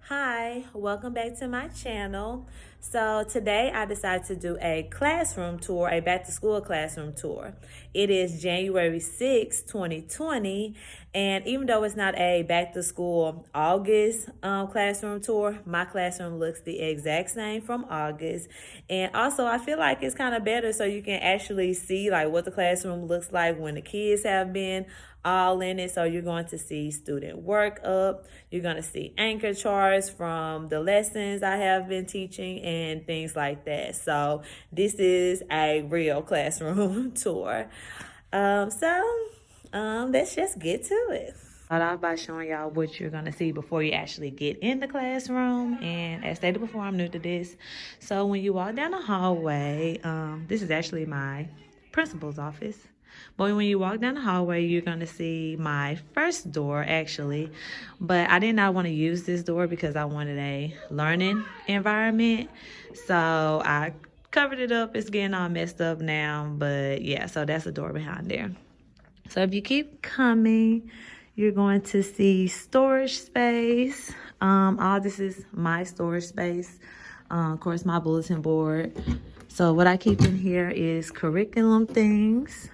Hi, welcome back to my channel. So today I decided to do a classroom tour, a back to school classroom tour. It is January 6, 2020, and even though it's not a back to school August classroom tour, my classroom looks the exact same from August. And also I feel like it's kind of better so you can actually see like what the classroom looks like when the kids have been all in it. So you're going to see student work up, you're going to see anchor charts from the lessons I have been teaching and things like that. So this is a real classroom tour. Let's just get to it. Start off by showing y'all what you're going to see before you actually get in the classroom. And as stated before, I'm new to this. So when you walk down the hallway, this is actually my principal's office. But when you walk down the hallway, you're going to see my first door, actually. But I did not want to use this door because I wanted a learning environment. So I covered it up. It's getting all messed up now. But yeah, so that's the door behind there. So if you keep coming, you're going to see storage space. All this is my storage space. Of course, my bulletin board. So what I keep in here is curriculum things.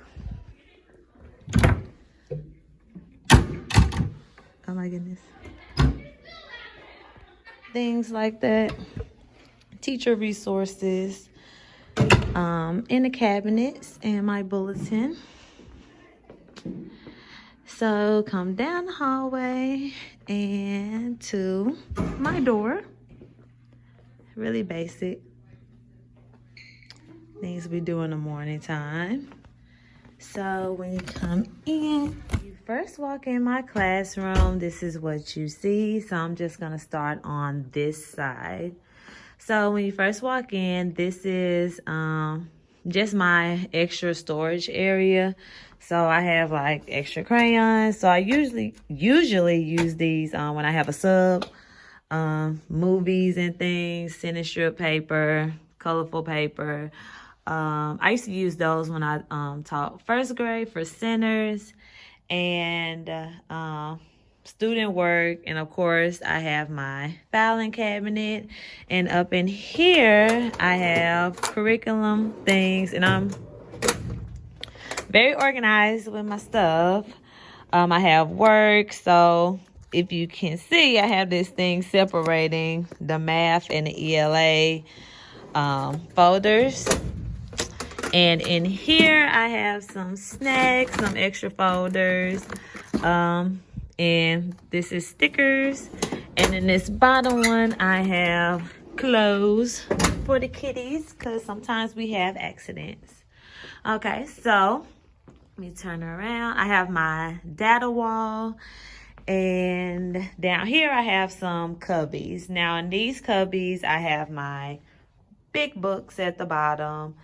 Oh my goodness. Things like that. Teacher resources. In the cabinets and my bulletin. So come down the hallway and to my door. Really basic. Things we do in the morning time. So when you come in, you first walk in my classroom. This is what you see. So I'm just going to start on this side. So when you first walk in, this is just my extra storage area. So I have like extra crayons. So I usually use these when I have a sub, movies and things, center strip paper, colorful paper. I used to use those when I taught first grade for centers and student work. And of course, I have my filing cabinet. And up in here, I have curriculum things. And I'm very organized with my stuff. I have work. So if you can see, I have this thing separating the math and the ELA folders. And in here, I have some snacks, some extra folders. And this is stickers. And in this bottom one, I have clothes for the kitties because sometimes we have accidents. Okay, so let me turn around. I have my data wall. And down here, I have some cubbies. Now, in these cubbies, I have my big books at the bottom.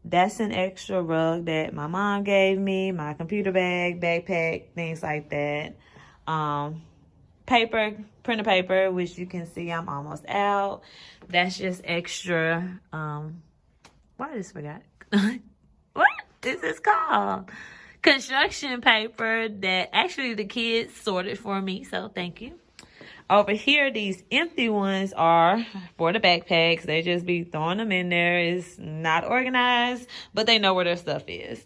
That's an extra rug that my mom gave me, my computer bag, backpack, things like that. Paper, printer paper, which you can see I'm almost out. That's just extra. What I just forgot. What is this called? Construction paper that actually the kids sorted for me, so thank you. Over here, these empty ones are for the backpacks. They just be throwing them in there. It's not organized, but they know where their stuff is.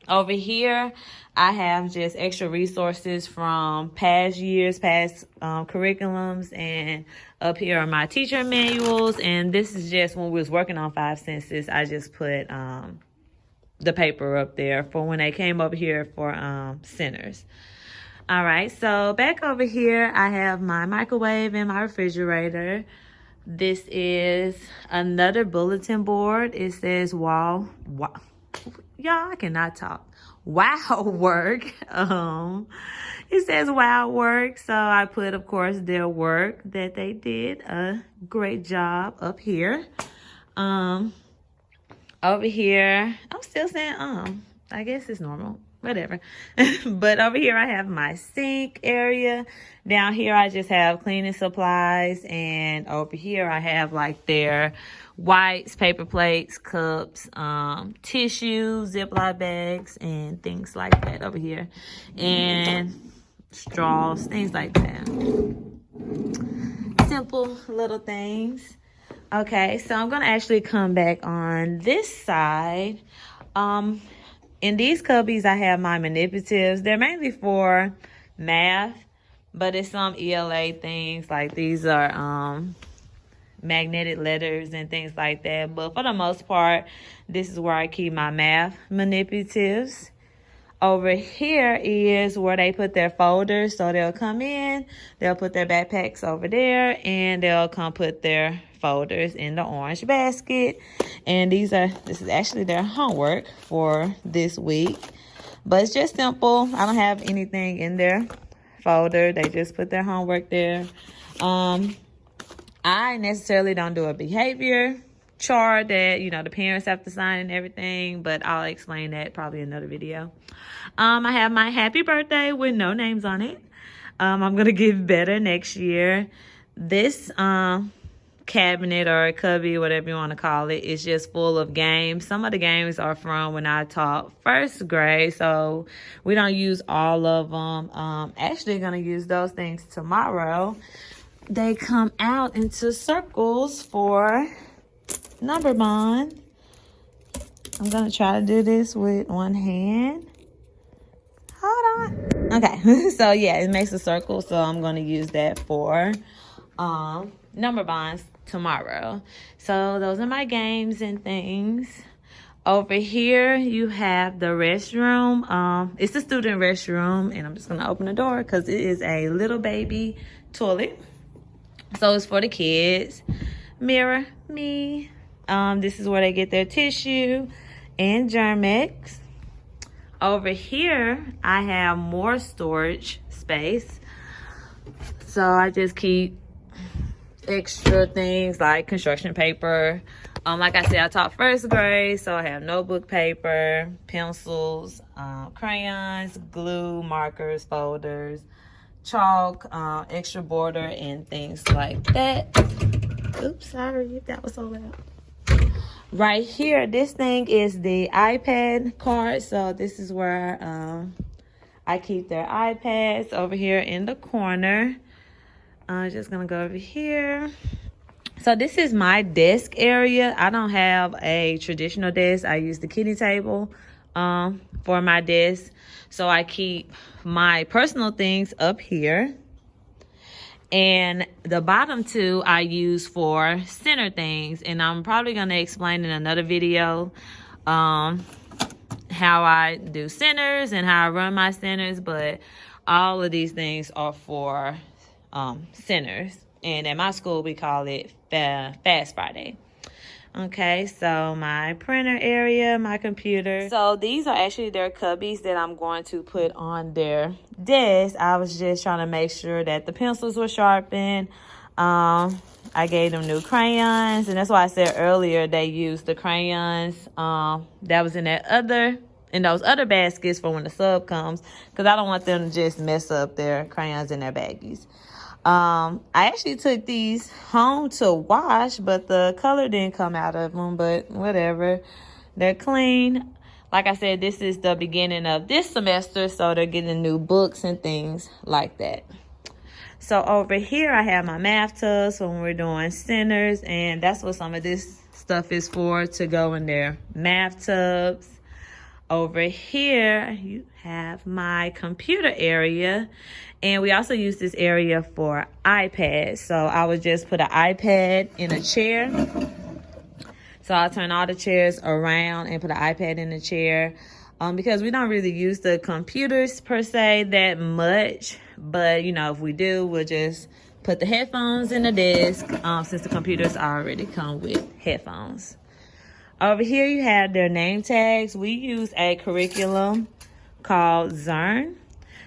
Over here, I have just extra resources from past years, past curriculums. And up here are my teacher manuals. And this is just when we was working on 5 senses. I just put the paper up there for when they came over here for centers. All right, so back over here, I have my microwave and my refrigerator. This is another bulletin board. It says wow. Y'all, I cannot talk. Wow work. It says wow work. So I put, of course, their work that they did. A great job up here. Over here, I'm still saying I guess it's normal. Whatever. But over here I have my sink area. Down here I just have cleaning supplies. And over here I have like their wipes, paper plates, cups, tissues, Ziploc bags, and things like that over here. And straws, things like that. simple little things. Okay, so I'm gonna actually come back on this side. In these cubbies, I have my manipulatives. They're mainly for math, but it's some ELA things, like these are magnetic letters and things like that. But for the most part, this is where I keep my math manipulatives. Over here is where they put their folders. So they'll come in, they'll put their backpacks over there, and they'll come put their folders in the orange basket. And this is actually their homework for this week. But it's just simple. I don't have anything in their folder. They just put their homework there. I necessarily don't do a behavior chart that, you know, the parents have to sign and everything, but I'll explain that probably in another video. I have my happy birthday with no names on it. I'm gonna get better next year. This cabinet or cubby, whatever you want to call it, is just full of games. Some of the games are from when I taught first grade, so we don't use all of them. Actually gonna use those things tomorrow. They come out into circles for number bond. I'm gonna try to do this with one hand. Hold on. Okay, so yeah, it makes a circle, so I'm gonna use that for number bonds tomorrow. So those are my games and things. Over here you have the restroom. It's the student restroom, and I'm just gonna open the door because it is a little baby toilet. So it's for the kids. Mirror me. This is where they get their tissue and Germex. Over here, I have more storage space. So I just keep extra things like construction paper. Like I said, I taught first grade, so I have notebook paper, pencils, crayons, glue, markers, folders, chalk, extra border, and things like that. Oops, sorry if that was so loud. Right here, this thing is the iPad card. So this is where I keep their iPads, over here in the corner. I'm just gonna go over here. So this is my desk area. I don't have a traditional desk. I use the kiddie table for my desk. So I keep my personal things up here. And the bottom two I use for center things. And I'm probably going to explain in another video how I do centers and how I run my centers. But all of these things are for centers. And at my school, we call it Fast Friday. Okay, so my printer area, my computer. So these are actually their cubbies that I'm going to put on their desk. I was just trying to make sure that the pencils were sharpened. I gave them new crayons, and that's why I said earlier they used the crayons that was in those other baskets for when the sub comes, because I don't want them to just mess up their crayons in their baggies. I actually took these home to wash, but the color didn't come out of them, but whatever. They're clean. Like I said, this is the beginning of this semester, so they're getting new books and things like that. So over here, I have my math tubs when we're doing centers, and that's what some of this stuff is for, to go in their math tubs. Over here, you have my computer area, and we also use this area for iPads. So I would just put an iPad in a chair. So I'll turn all the chairs around and put an iPad in the chair, because we don't really use the computers per se that much. But, you know, if we do, we'll just put the headphones in the desk, since the computers already come with headphones. Over here, you have their name tags. We use a curriculum called Zern.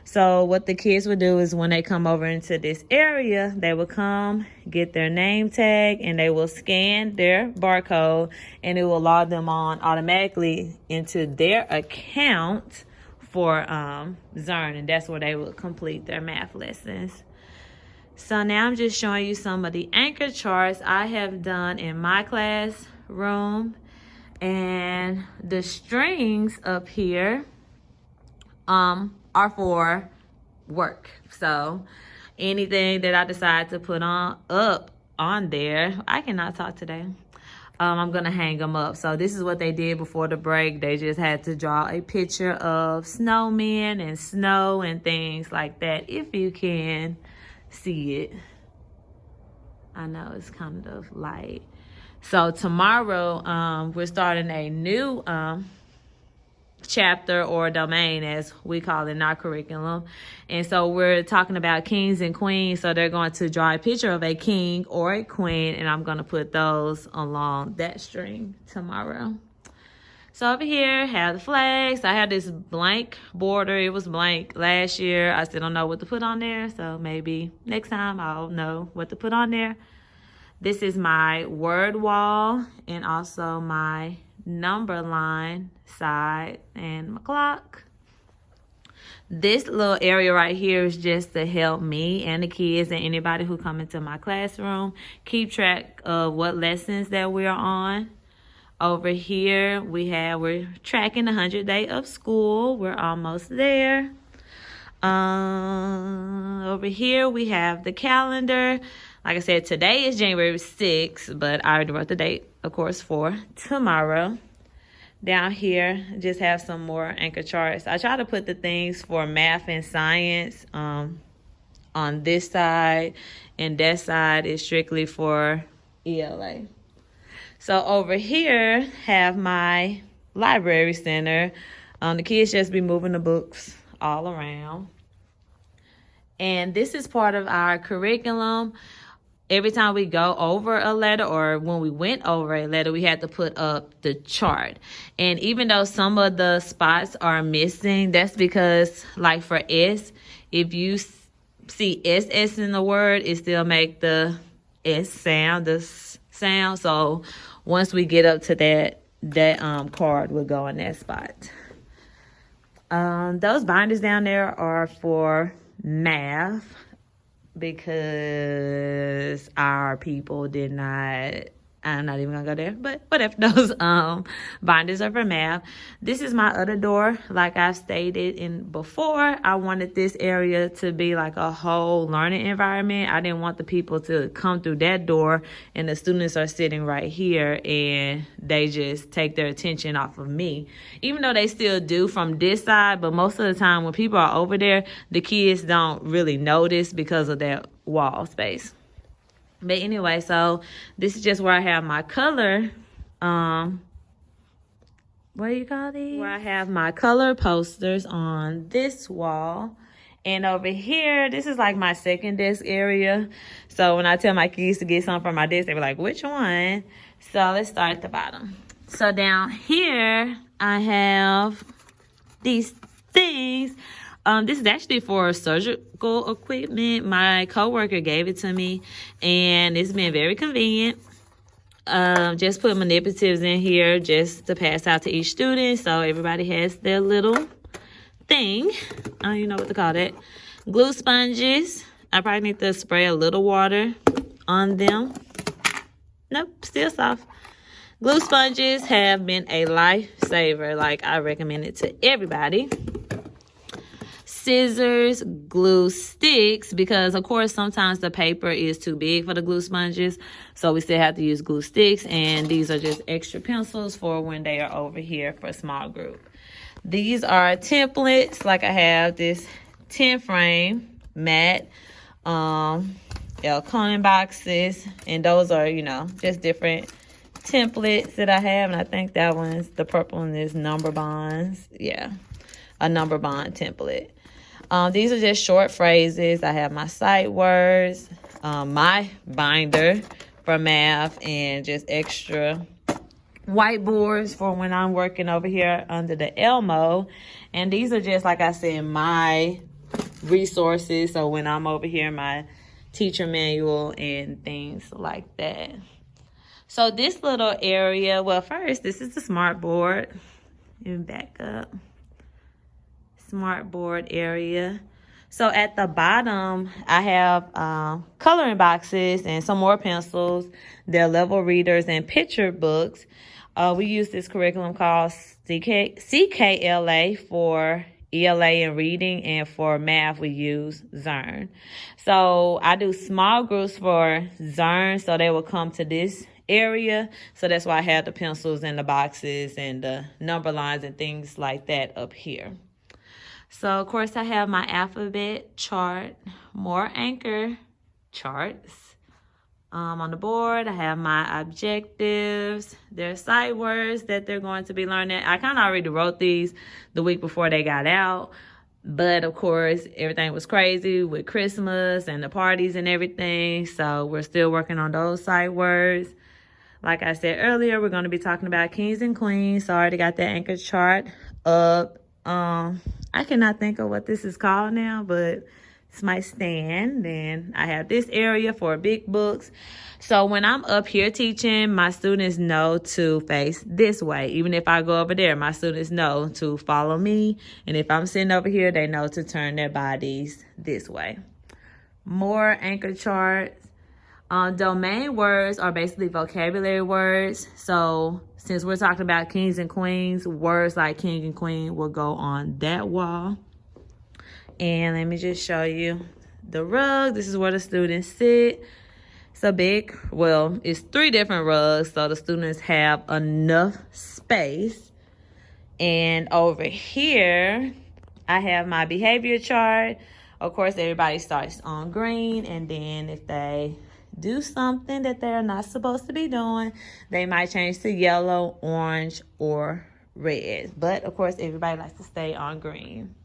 So what the kids would do is when they come over into this area, they will come, get their name tag, and they will scan their barcode, and it will log them on automatically into their account for Zern, and that's where they will complete their math lessons. So now I'm just showing you some of the anchor charts I have done in my classroom. And the strings up here are for work. So anything that I decide to put up on there. I cannot talk today. I'm gonna hang them up. So this is what they did before the break. They just had to draw a picture of snowmen and snow and things like that, if you can see it. I know it's kind of light. So tomorrow we're starting a new chapter or domain, as we call it in our curriculum. And so we're talking about kings and queens. So they're going to draw a picture of a king or a queen, and I'm going to put those along that string tomorrow. So over here, have the flags. I had this blank border. It was blank last year. I still don't know what to put on there. So maybe next time I'll know what to put on there. This is my word wall and also my number line side and my clock. This little area right here is just to help me and the kids and anybody who come into my classroom keep track of what lessons that we're on. Over here we're tracking the 100th day of school. We're almost there. Over here we have the calendar. Like I said, today is January 6th, but I already wrote the date, of course, for tomorrow. Down here, just have some more anchor charts. I try to put the things for math and science on this side, and that side is strictly for ELA. So over here, have my library center. The kids just be moving the books all around. And this is part of our curriculum. Every time we go over a letter, or when we went over a letter, we had to put up the chart. And even though some of the spots are missing, that's because, like for S, if you see SS in the word, it still make the S sound, So once we get up to that card will go in that spot. Those binders down there are for math, because our people did not, I'm not even gonna go there, but whatever. Those binders are for math. This is my other door. Like I've stated in before, I wanted this area to be like a whole learning environment. I didn't want the people to come through that door and the students are sitting right here and they just take their attention off of me. Even though they still do from this side, but most of the time when people are over there, the kids don't really notice because of that wall space. But anyway, so this is just where I have my color, what do you call these? Where I have my color posters on this wall. And over here, this is like my second desk area. So when I tell my kids to get something from my desk, they were like, which one? So let's start at the bottom. So down here, I have these things. This is actually for surgical equipment. My coworker gave it to me, and it's been very convenient. Just put manipulatives in here just to pass out to each student, so everybody has their little thing. I don't even know what to call that. Glue sponges. I probably need to spray a little water on them. Nope, still soft. Glue sponges have been a lifesaver. Like, I recommend it to everybody. Scissors, glue sticks, because of course sometimes the paper is too big for the glue sponges, so we still have to use glue sticks. And these are just extra pencils for when they are over here for a small group. These are templates. Like I have this 10 frame mat, Conan boxes, and those are, you know, just different templates that I have. And I think that one's the purple one is number bonds. Yeah, a number bond template. These are just short phrases. I have my sight words, my binder for math, and just extra whiteboards for when I'm working over here under the Elmo. And these are just, like I said, my resources. So when I'm over here, my teacher manual and things like that. So this little area, well, first, this is the smart board. And back up. Smart board area. So at the bottom, I have coloring boxes and some more pencils. They're level readers and picture books. We use this curriculum called CKLA for ELA and reading, and for math we use Zern. So I do small groups for Zern, so they will come to this area. So that's why I have the pencils and the boxes and the number lines and things like that up here. So of course I have my alphabet chart, more anchor charts. On the board, I have my objectives, their sight words that they're going to be learning. I kind of already wrote these the week before they got out. But, of course, everything was crazy with Christmas and the parties and everything. So we're still working on those sight words. Like I said earlier, we're going to be talking about kings and queens. So I already got that anchor chart up. I cannot think of what this is called now, but it's my stand. Then I have this area for big books. So when I'm up here teaching, my students know to face this way. Even if I go over there, my students know to follow me. And if I'm sitting over here, they know to turn their bodies this way. More anchor charts. Domain words are basically vocabulary words. So since we're talking about kings and queens, words like king and queen will go on that wall. And let me just show you the rug. This is where the students sit. It's a big, well, it's 3 different rugs, so the students have enough space. And over here, I have my behavior chart. Of course, everybody starts on green, and then if they do something that they're not supposed to be doing, they might change to yellow, orange, or red. But, of course, everybody likes to stay on green.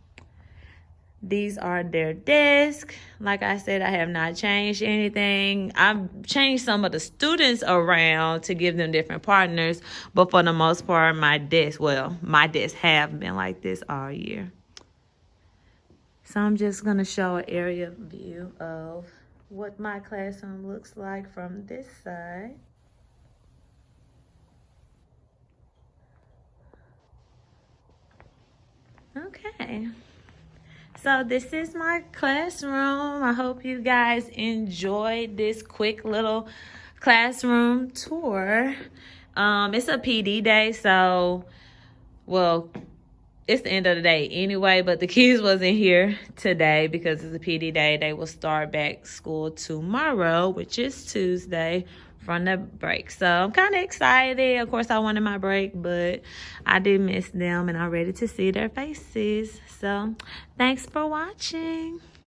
These are their desks. Like I said, I have not changed anything. I've changed some of the students around to give them different partners. But for the most part, my desks have been like this all year. So I'm just going to show an area view of what my classroom looks like from this side. Okay. So this is my classroom. I hope you guys enjoyed this quick little classroom tour. It's a PD day, so, well, it's the end of the day anyway, but the kids wasn't here today because it's a PD day. They will start back school tomorrow, which is Tuesday, from the break. So I'm kind of excited. Of course, I wanted my break, but I did miss them, and I'm ready to see their faces. So thanks for watching.